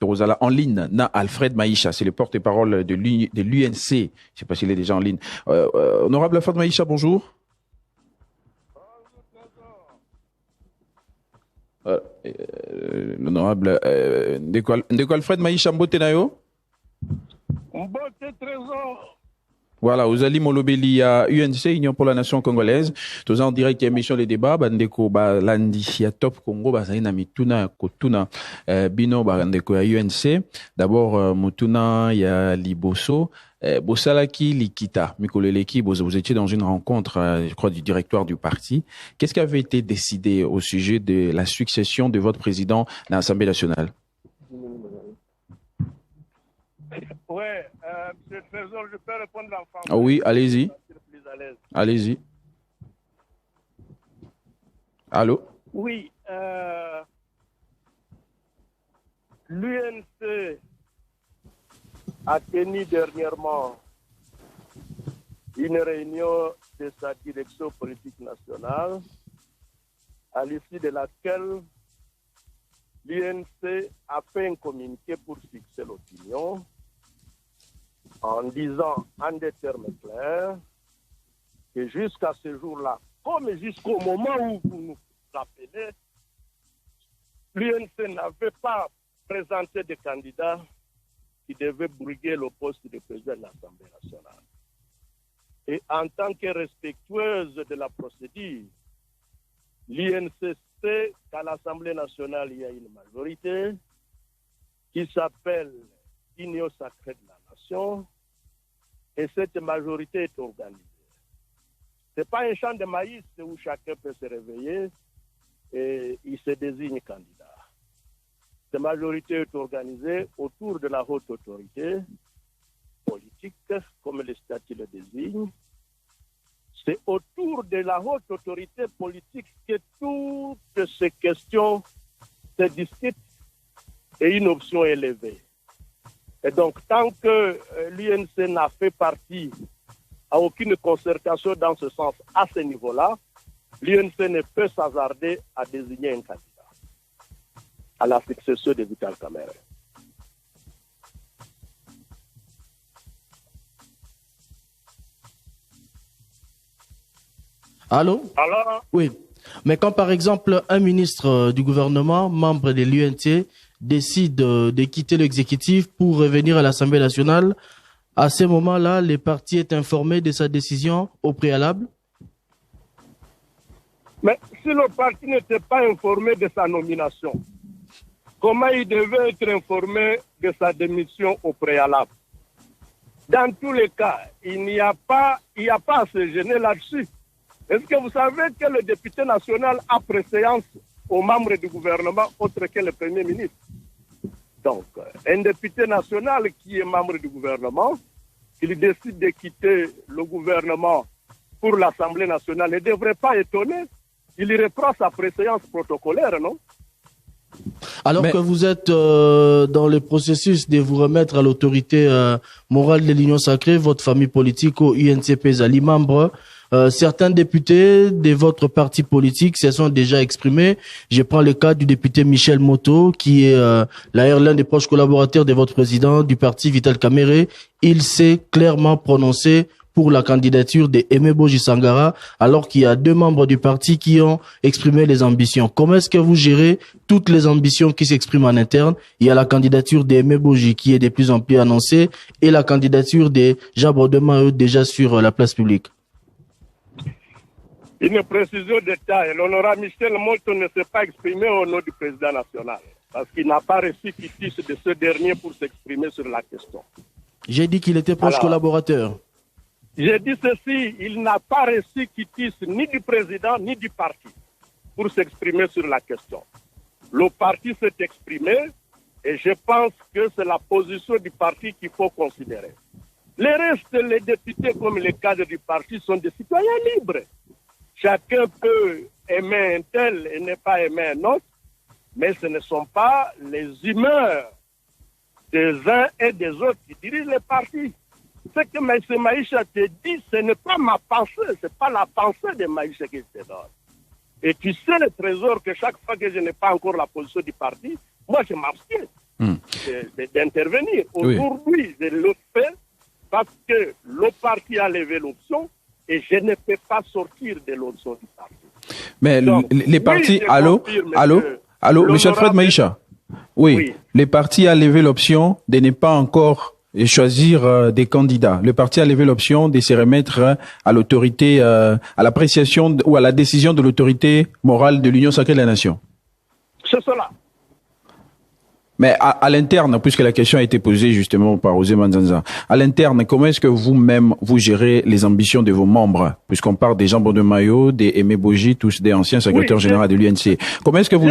Rosala en ligne, na Alfred Maïcha, c'est le porte-parole de l'UNC. Je ne sais pas s'il est déjà en ligne. Honorable Alfred Maïcha, bonjour. L'honorable Ndeko Alfred Maïcha Mbotenayo. Mbote Trésor. Voilà, vous allez molobeli à UNC, Union pour la Nation Congolaise. Tous en direct émission les débats, bandeko ba landi ya top Congo ba zaina mituna kotuna bino bandeko ya UNC. D'abord mutuna ya liboso Bosalaki Likita Mikoleleki, vous étiez dans une rencontre, je crois, du directoire du parti. Qu'est-ce qui avait été décidé au sujet de la succession de votre président à l'Assemblée nationale? Ouais, Monsieur le Trésor, je peux répondre en français. Ah oui, allez-y. Allez-y. Allô? Oui, l'UNC a tenu dernièrement une réunion de sa direction politique nationale, à l'issue de laquelle l'UNC a fait un communiqué pour fixer l'opinion en disant en des termes clairs que jusqu'à ce jour-là, comme jusqu'au moment où vous nous rappelez, l'UNC n'avait pas présenté de candidats qui devaient briguer le poste de président de l'Assemblée nationale. Et en tant que respectueuse de la procédure, l'UNC sait qu'à l'Assemblée nationale, il y a une majorité qui s'appelle Union sacrée de la nation, et cette majorité est organisée. Ce n'est pas un champ de maïs où chacun peut se réveiller et il se désigne candidat. Cette majorité est organisée autour de la haute autorité politique, comme le statut le désigne. C'est autour de la haute autorité politique que toutes ces questions se discutent et une option est levée. Et donc, tant que l'UNC n'a fait partie à aucune concertation dans ce sens à ce niveau-là, l'UNC ne peut s'hasarder à désigner un candidat à la succession de Vital Kamerhe. Allô? Alors, oui. Mais quand par exemple un ministre du gouvernement, membre de l'UNC, décide de quitter l'exécutif pour revenir à l'Assemblée nationale, à ce moment-là, le parti est informé de sa décision au préalable? mais si le parti n'était pas informé de sa nomination, comment il devait être informé de sa démission au préalable? Dans tous les cas, il n'y a pas à se gêner là-dessus. Est-ce que vous savez que le député national a préséance aux membres du gouvernement autre que le Premier ministre? Donc, un député national qui est membre du gouvernement, il décide de quitter le gouvernement pour l'Assemblée nationale, ne devrait pas étonner. Il y reprend sa préséance protocolaire, non? Alors que vous êtes dans le processus de vous remettre à l'autorité morale de l'Union sacrée, votre famille politique au UNCP Zali membre, certains députés de votre parti politique se sont déjà exprimés. Je prends le cas du député Michel Moto, qui est d'ailleurs l'un des proches collaborateurs de votre président du parti Vital Kamerhe. Il s'est clairement prononcé pour la candidature de Aimé Boji Sangara, alors qu'il y a deux membres du parti qui ont exprimé les ambitions. Comment est-ce que vous gérez toutes les ambitions qui s'expriment en interne? Il y a la candidature d'Aimé Boji qui est de plus en plus annoncée et la candidature de Jean Brodema déjà sur la place publique. Une précision de taille. L'honorable Michel Moto ne s'est pas exprimé au nom du président national parce qu'il n'a pas reçu quitus de ce dernier pour s'exprimer sur la question. J'ai dit qu'il était proche collaborateur. J'ai dit ceci, il n'a pas reçu quitus ni du président ni du parti pour s'exprimer sur la question. Le parti s'est exprimé et je pense que c'est la position du parti qu'il faut considérer. Les restes, les députés comme les cadres du parti sont des citoyens libres. Chacun peut aimer un tel et ne pas aimer un autre, mais ce ne sont pas les humeurs des uns et des autres qui dirigent les partis. Ce que M. Maïcha te dit, ce n'est pas ma pensée, ce n'est pas la pensée de Maïcha qui te donne. Et tu sais le trésor que chaque fois que je n'ai pas encore la position du parti, moi je m'abstiens. d'intervenir. Aujourd'hui, je le fais parce que le parti a levé l'option et je ne peux pas sortir de l'option du parti. Mais donc, les partis, allô, monsieur Alfred Maïcha. Oui, les partis a levé l'option de ne pas encore choisir des candidats. Le parti a levé l'option de se remettre à l'autorité, à l'appréciation ou à la décision de l'autorité morale de l'Union sacrée de la nation. C'est cela. Mais à l'interne, puisque la question a été posée justement par Osé Manzanza, à l'interne, comment est-ce que vous-même, vous gérez les ambitions de vos membres? Puisqu'on parle des Jean Bondemaillot, des Aimé Boji, tous des anciens secrétaires généraux de l'UNC. Comment est-ce que vous